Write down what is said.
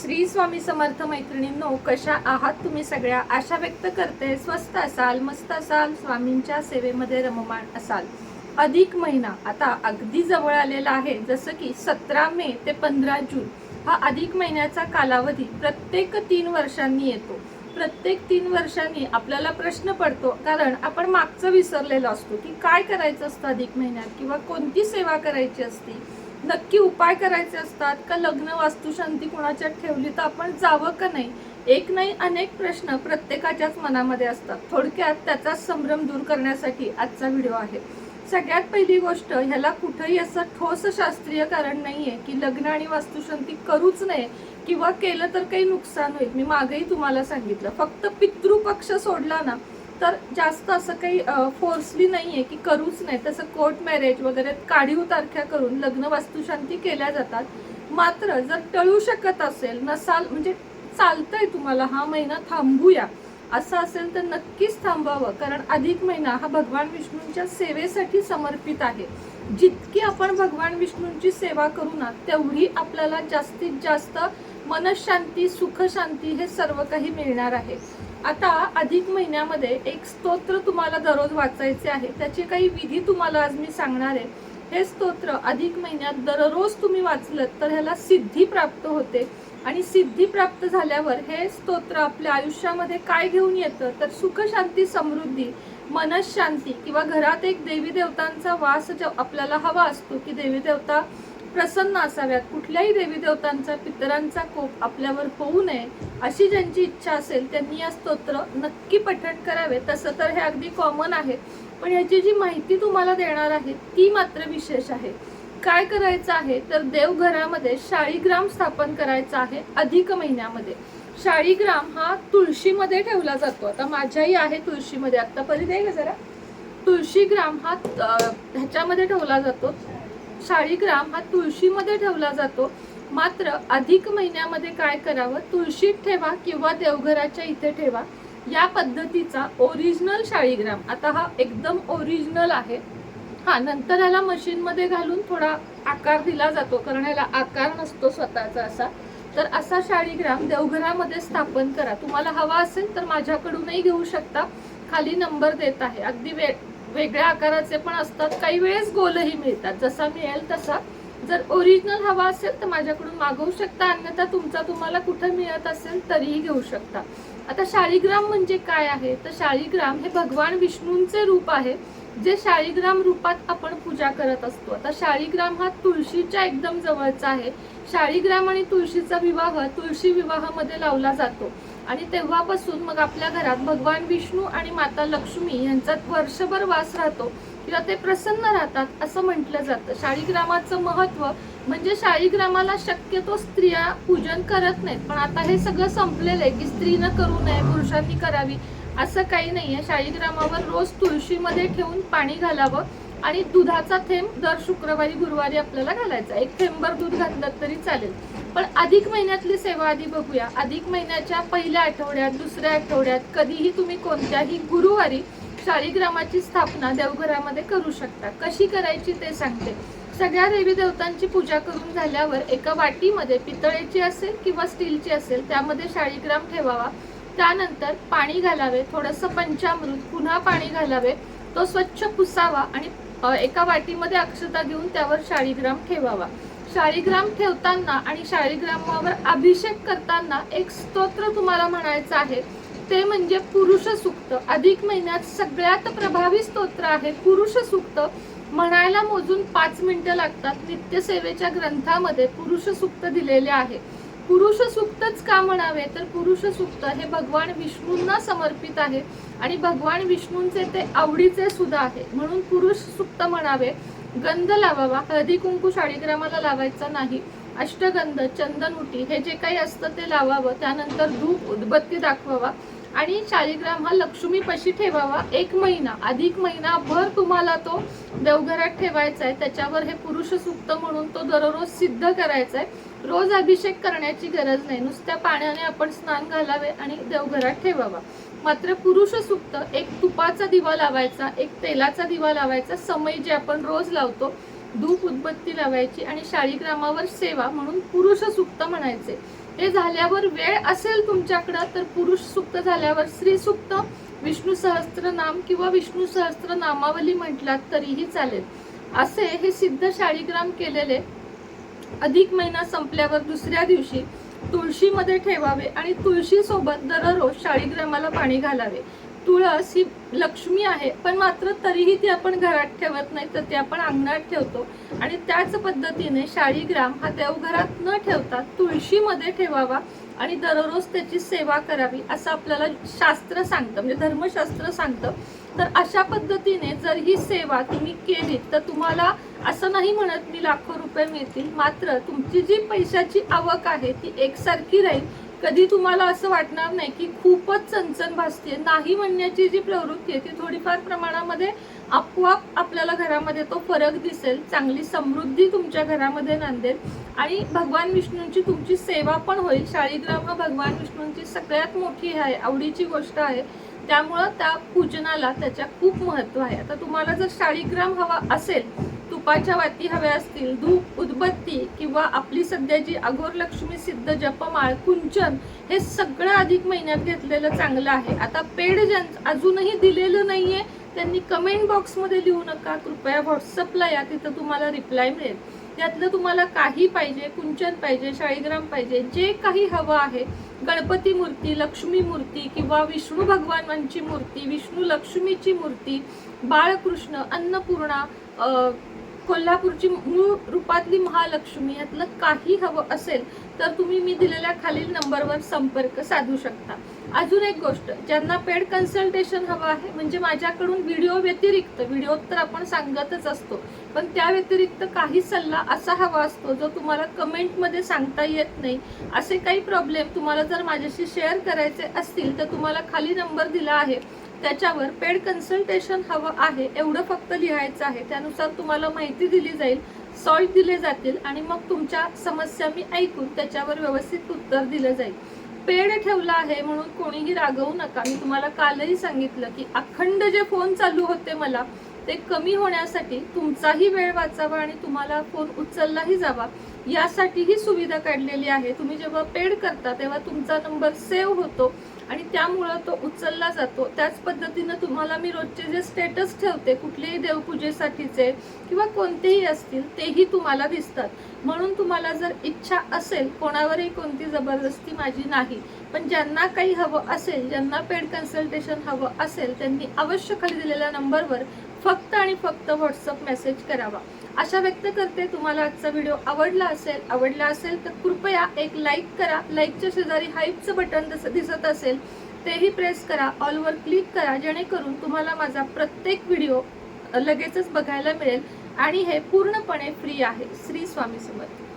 श्री स्वामी समर्थ मैत्रिणींनो, कशा आहात तुम्ही सगळ्या? आशा व्यक्त करते स्वस्त असाल, मस्त असाल, स्वामींच्या सेवेमध्ये रममाण असाल. अधिक महिना आता अगदी जवळ आलेला आहे. जसं की 17 मे ते 15 जून हा अधिक महिन्याचा कालावधी प्रत्येक 3 वर्षांनी येतो. प्रत्येक 3 वर्षांनी आपल्याला प्रश्न पडतो, कारण आपण मागचं विसरलेलो असतो की काय करायचं असतं अधिक महिन्यात, किंवा कोणती सेवा करायची असती, नक्की उपाय करायचे असतात का, लग्न वास्तुशांती कोणाच्यात ठेवली तर आपण जावं का नाही. एक नाही अनेक प्रश्न प्रत्येकाच्याच मनामध्ये असतात. थोडक्यात त्याचा संभ्रम दूर करण्यासाठी आजचा व्हिडिओ आहे. सगळ्यात पहिली गोष्ट, ह्याला कुठेही असं ठोस शास्त्रीय कारण नाहीये की लग्न आणि वास्तुशांती करूच नये किंवा केलं तर काही नुकसान होईल. मी मागेही तुम्हाला सांगितलं, फक्त पितृपक्ष सोडला ना तर जास्त असं काही फोर्सली नाहीये की करूच नाही. तसं कोर्ट मॅरेज वगैरे काढीव तारख्या करून लग्न वास्तुशांती केल्या जातात. मात्र जर टळू शकत असेल, नसाल म्हणजे चालतंय तुम्हाला हा महिना थांबूया असं असेल तर नक्कीच थांबावं. कारण अधिक महिना हा भगवान विष्णूंच्या सेवेसाठी समर्पित आहे. जितकी आपण भगवान विष्णूंची सेवा करू ना तेवढी आपल्याला जास्तीत जास्त मनशांती, सुखशांती हे सर्व काही मिळणार आहे. आता अधिक महिन्यामध्ये एक स्तोत्र तुम्हाला दररोज वाचायचे आहे. त्याचे काही विधी तुम्हाला आज मी सांगणार आहे. हे स्तोत्र अधिक महिन्यात दररोज तुम्ही वाचलं तर ह्याला सिद्धी प्राप्त होते. आणि सिद्धी प्राप्त झाल्यावर हे स्तोत्र आपल्या आयुष्यामध्ये काय घेऊन येतं तर सुख, शांती, समृद्धी, मनशांती, किंवा घरात एक देवी देवतांचा वास आपल्याला हवा असतो की देवी देवता प्रसन्न असाव्यात. कुठल्याही देवी देवतांचा, पितरांचा कोप आपल्यावर होऊ नये अशी ज्यांची इच्छा असेल त्यांनी या स्तोत्र नक्की पठण करावे. तसं तर हे अगदी कॉमन आहे, पण याची जी माहिती तुम्हाला देणार आहे ती मात्र विशेष आहे. काय करायचं आहे तर देवघरामध्ये शाळीग्राम स्थापन करायचा आहे. अधिक महिन्यामध्ये शाळीग्राम हा तुळशीमध्ये ठेवला जातो. आता माझ्याही आहे तुळशीमध्ये, आतापर्यंत आहे का जरा. तुळशीग्राम हा ह्याच्यामध्ये ठेवला जातो. शाळीग्राम हा तुळशीमध्ये ठेवला जातो. मात्र अधिक महिन्यामध्ये काय करावं, तुळशीत ठेवा किंवा देवघराच्या इथे ठेवा. या पद्धतीचा ओरिजिनल शाळीग्राम, आता हा एकदम ओरिजिनल आहे. हा नंतर ह्याला मशीनमध्ये घालून थोडा आकार दिला जातो, कारण ह्याला आकार नसतो स्वतःचा असा. तर असा शाळीग्राम देवघरामध्ये स्थापन करा. तुम्हाला हवा असेल तर माझ्याकडूनही घेऊ शकता. खाली नंबर देत आहे. अगदी वेगळ्या आकाराचे पण असतात, काही वेळेस गोलही मिळतात, जसा मिळेल तसा. जर ओरिजिनल हवा असेल तर माझ्याकडून मागवू शकता, अन्यथा तुमचा तुम्हाला कुठं मिळत असेल तरीही घेऊ शकता. आता शाळीग्राम म्हणजे काय आहे तर शाळीग्राम हे भगवान विष्णूंचे रूप आहे, जे शाळीग्राम रूपात आपण पूजा करत असतो. आता शाळीग्राम हा तुळशीच्या एकदम जवळचा आहे. शाळीग्राम आणि तुळशीचा विवाह तुळशी विवाहामध्ये लावला जातो. आणि तेव्हापासून मग आपल्या घरात भगवान विष्णू आणि माता लक्ष्मी यांचा वर्षभर वास राहतो, किंवा ते प्रसन्न राहतात असं म्हटलं जातं. शाळीग्रामाचं महत्व म्हणजे शाळीग्रामाला शक्यतो स्त्रिया पूजन करत नाहीत, पण आता हे सगळं संपलेलं आहे की स्त्रीनं करू नये, पुरुषांनी करावी असं काही नाहीये. शाळीग्रामावर रोज तुळशीमध्ये ठेवून पाणी घालावं आणि दुधाचा थेंब दर शुक्रवारी, गुरुवारी आपल्याला घालायचा. 1 थेंबर दूध घातलं तरी चालेल. पण अधिक महिन्यातली सेवा आधी बघूया. अधिक महिन्याच्या पहिल्या आठवड्यात, दुसऱ्या आठवड्यात, कधीही तुम्ही कोणत्याही गुरुवारी शाळीग्रामाची स्थापना देवघरामध्ये करू शकता. कशी करायची ते सांगते. सगळ्या देवी देवतांची पूजा करून झाल्यावर एका वाटीमध्ये, पितळेची असेल किंवा स्टीलची असेल, त्यामध्ये शाळीग्राम ठेवावा. त्यानंतर पाणी घालावे, थोडंसं पंचामृत, पुन्हा पाणी घालावे, तो स्वच्छ पुसावा आणि एका वाटीमध्ये अक्षता घेऊन त्यावर शाळीग्राम ठेवावा. शाळीग्राम ठेवताना आणि शाळीग्रामावर अभिषेक करताना एक स्तोत्र तुम्हाला म्हणायचं आहे, ते म्हणजे पुरुष सूक्त. अधिक महिन्यात सगळ्यात प्रभावी स्तोत्र आहे पुरुष सूक्त. म्हणायला मोजून 5 मिनिटं लागतात. नित्यसेवेच्या ग्रंथामध्ये पुरुष सूक्त दिलेले आहे. पुरुष सूक्तच का म्हणावे तर पुरुष सूक्त हे भगवान विष्णूंना समर्पित आहे आणि भगवान विष्णूंचे ते आवडीचे सुद्धा आहे, म्हणून पुरुष सूक्त म्हणावे. गंध लावावा. हळदी कुंकू शाळीग्रामाला लावायचा नाही. अष्टगंध, चंदनउटी हे जे काही असतं ते लावावं. त्यानंतर धूप, उदबत्ती दाखवावा आणि शाळीग्राम हा लक्ष्मीपाशी ठेवावा. 1 महिना, अधिक महिनाभर तुम्हाला तो देवघरात ठेवायचा आहे. त्याच्यावर हे पुरुष सूक्त म्हणून तो दररोज सिद्ध करायचा आहे. रोज अभिषेक करण्याची गरज नाही, नुसत्या पाण्याने आपण स्नान घालावे आणि देवघरात ठेवावा. मात्र पुरुष सूक्त, एक तुपाचा दिवा लावायचा, एक तेलाचा दिवा लावायचा, समय जे आपण रोज लावतो धूप उदबत्ती लावायची आणि शाळीग्रामावर सेवा म्हणून पुरुष सुक्त म्हणायचे. हे झाल्यावर वेळ असेल तुमच्याकडं तर पुरुष सुक्त झाल्यावर स्त्री सुक्त, विष्णू सहस्त्रनाम किंवा विष्णू सहस्त्र नामावली म्हटलात तरीही चालेल. असे हे सिद्ध शाळीग्राम केलेले अधिक महिना संपल्यावर दुसऱ्या दिवशी तुळशीमध्ये ठेवावे आणि तुळशी सोबत दररोज शाळीग्रामाला पाणी घालावे. तुळस ही लक्ष्मी आहे, पण मात्र तरीही ती आपण घरात ठेवत नाही, तर ती आपण अंगणात ठेवतो. आणि त्याच पद्धतीने शाळीग्राम हा देवघरात न ठेवता तुळशीमध्ये ठेवावा आणि दररोज त्याची सेवा करावी असं आपल्याला शास्त्र सांगतं, म्हणजे धर्मशास्त्र सांगतं. तर अशा पद्धतीने जर ही सेवा तुम्ही केली तर तुम्हाला असं नाही म्हणत मी लाखो रुपये मिळतील, मात्र तुमची जी पैशाची आवक आहे ती एकसारखी राहील. कधी तुम्हाला असं वाटणार नाही की खूपच चणचण भासते. नाही म्हणण्याची जी प्रवृत्ती आहे ती थोडीफार प्रमाणामध्ये आपोआप आपल्याला घरामध्ये तो फरक दिसेल. चांगली समृद्धी तुमच्या घरामध्ये नांदेल आणि भगवान विष्णूंची तुमची सेवा पण होईल. शाळीग्राम हा भगवान विष्णूंची सगळ्यात मोठी आहे, आवडीची गोष्ट आहे, त्यामुळं त्या पूजनाला त्याच्या खूप महत्व आहे. आता तुम्हाला जर शाळीग्राम हवा असेल, तुपाच्या वाती हव्या असतील, धूप उदबत्ती किंवा आपली सध्याची अघोर लक्ष्मी सिद्ध जपमाळ, कुंचन, हे सगळं अधिक महिन्यात घेतलेलं चांगलं आहे. आता पेड ज्यांचं अजूनही दिलेलं नाहीये त्यांनी कमेंट बॉक्समध्ये लिहू नका, कृपया व्हॉट्सअपला या, तिथं तुम्हाला रिप्लाय मिळेल. त्यातलं तुम्हाला काही पाहिजे, कुंचन पाहिजे, शाळीग्राम पाहिजे, जे काही हवं आहे, गणपती मूर्ती, लक्ष्मी मूर्ती किंवा विष्णू भगवानांची मूर्ती, विष्णू लक्ष्मीची मूर्ती, बाळकृष्ण, अन्नपूर्णा, कोल्हापूरची मूळ रूपातली महालक्ष्मी, यातलं काही हवं असेल तर तुम्ही मी दिलेल्या खालील नंबरवर संपर्क साधू शकता. अजून एक गोष्ट, ज्यांना पेड कन्सल्टेशन हवं आहे, म्हणजे माझ्याकडून व्हिडिओ व्यतिरिक्त, व्हिडिओ तर आपण सांगतच असतो, पण त्या व्यतिरिक्त काही सल्ला असा हवा असतो जो तुम्हाला कमेंटमध्ये सांगता येत नाही. असे काही प्रॉब्लेम तुम्हाला जर माझ्याशी शेअर करायचे असतील तर तुम्हाला खाली नंबर दिला आहे, त्याच्यावर पेड कन्सल्टेशन हवं आहे एवढं फक्त लिहायचं आहे. त्यानुसार तुम्हाला माहिती दिली जाईल, सॉल्ट दिले जातील आणि मग तुमच्या समस्या मी ऐकून त्याच्यावर व्यवस्थित उत्तर दिलं जाईल. पेड ठेवला आहे म्हणून कोणीही रागवू नका. मी तुम्हाला कालही सांगितलं की अखंड जे फोन चालू होते मला, ते कमी होण्यासाठी, तुमचाही वेळ वाचावा आणि तुम्हाला फोन उचललाही जावा यासाठी ही सुविधा काढलेली आहे. तुम्ही जेव्हा पेड करता तेव्हा तुमचा नंबर सेव्ह होतो आणि त्यामुळं तो उचलला जातो. त्याच पद्धतीनं तुम्हाला मी रोजचे जे स्टेटस ठेवते कुठलेही देवपूजेसाठीचे किंवा कोणतेही असतील तेही तुम्हाला दिसतात. म्हणून तुम्हाला जर इच्छा असेल, कोणावरही कोणती जबरदस्ती माझी नाही, पण ज्यांना काही हवं असेल, ज्यांना पेड कन्सल्टेशन हवं असेल, त्यांनी अवश्य खाली दिलेल्या नंबरवर फक्त आणि फक्त व्हॉट्सअप मेसेज करावा. आशा व्यक्त करते तुम्हाला आजचा व्हिडिओ आवडला असेल तर कृपया एक लाईक करा. लाईकच्या शेजारी हाईपचं बटन दिसत असेल तेही प्रेस करा, ऑलवर क्लिक करा, जेणेकरून तुम्हाला माझा प्रत्येक व्हिडिओ लगेचच बघायला मिळेल आणि हे पूर्णपणे फ्री आहे. श्री स्वामी समर्थ.